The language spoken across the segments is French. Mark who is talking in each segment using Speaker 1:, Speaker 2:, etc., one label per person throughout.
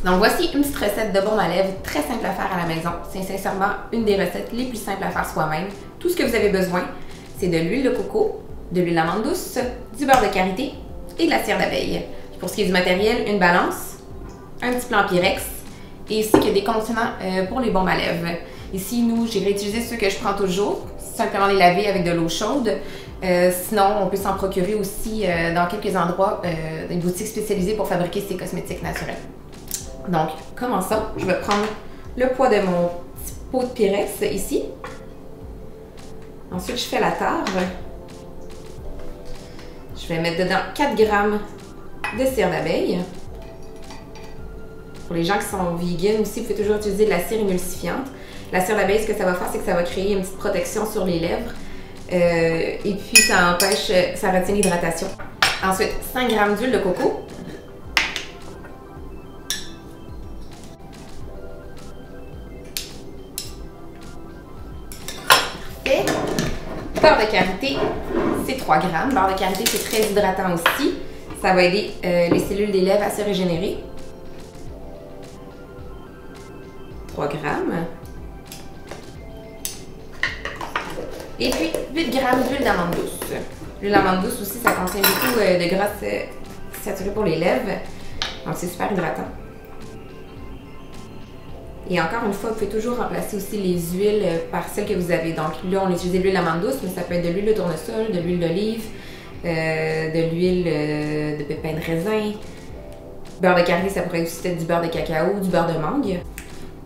Speaker 1: Donc voici une petite recette de baume à lèvres très simple à faire à la maison. C'est sincèrement une des recettes les plus simples à faire soi-même. Tout ce que vous avez besoin, c'est de l'huile de coco, de l'huile d'amande douce, du beurre de karité et de la cire d'abeille. Pour ce qui est du matériel, une balance, un petit plan Pyrex et ici il y a des contenants pour les baumes à lèvres. Ici, nous, j'ai réutilisé ceux que je prends toujours, simplement les laver avec de l'eau chaude. Sinon, on peut s'en procurer aussi dans quelques endroits, une boutique spécialisée pour fabriquer ces cosmétiques naturels. Donc, commençons. Je vais prendre le poids de mon petit pot de Pyrex ici. Ensuite, je fais la tare. Je vais mettre dedans 4 g de cire d'abeille. Pour les gens qui sont vegan aussi, vous pouvez toujours utiliser de la cire émulsifiante. La cire d'abeille, ce que ça va faire, c'est que ça va créer une petite protection sur les lèvres. Et puis, ça empêche, ça retient l'hydratation. Ensuite, 5 g d'huile de coco. Parfait. Beurre de karité, c'est 3 g. Beurre de karité, c'est très hydratant aussi. Ça va aider les cellules des lèvres à se régénérer. 3 g. Et puis 8 g d'huile d'amande douce. L'huile d'amande douce aussi, ça contient beaucoup de graisse saturée pour les lèvres. Donc c'est super hydratant. Et encore une fois, vous pouvez toujours remplacer aussi les huiles par celles que vous avez. Donc là, on utilise de l'huile d'amande douce, mais ça peut être de l'huile de tournesol, de l'huile d'olive, de l'huile de pépins de raisin. Beurre de karité, ça pourrait aussi être du beurre de cacao, du beurre de mangue.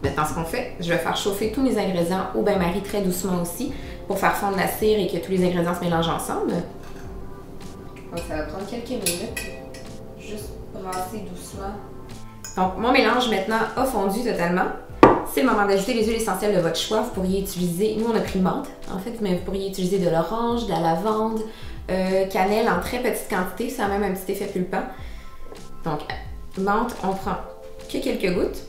Speaker 1: Maintenant, ce qu'on fait, je vais faire chauffer tous mes ingrédients au bain-marie très doucement aussi pour faire fondre la cire et que tous les ingrédients se mélangent ensemble. Donc, ça va prendre quelques minutes. Juste brasser doucement. Donc, mon mélange maintenant a fondu totalement. C'est le moment d'ajouter les huiles essentielles de votre choix. Vous pourriez utiliser, nous on a pris menthe en fait, mais vous pourriez utiliser de l'orange, de la lavande, cannelle en très petite quantité. Ça a même un petit effet pulpant. Donc, menthe, on prend que quelques gouttes.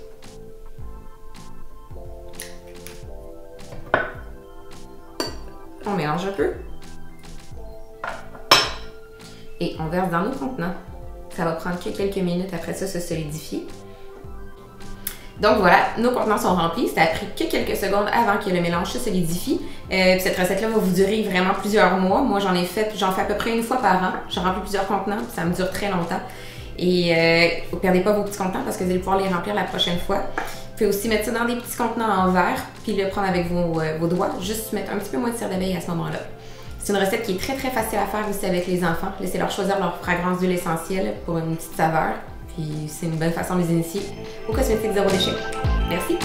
Speaker 1: On mélange un peu. Et on verse dans nos contenants. Ça va prendre que quelques minutes après ça se solidifier. Donc voilà, nos contenants sont remplis. Ça a pris que quelques secondes avant que le mélange se solidifie. Cette recette-là va vous durer vraiment plusieurs mois. Moi, j'en fais à peu près une fois par an. J'en remplis plusieurs contenants, puis ça me dure très longtemps. Et ne perdez pas vos petits contenants parce que vous allez pouvoir les remplir la prochaine fois. Vous pouvez aussi mettre ça dans des petits contenants en verre, puis le prendre avec vos doigts. Juste mettre un petit peu moins de cire d'abeille à ce moment-là. C'est une recette qui est très facile à faire aussi avec les enfants. Laissez-leur choisir leur fragrance d'huile essentielle pour une petite saveur. Puis c'est une bonne façon de les initier aux cosmétiques zéro déchet. Merci!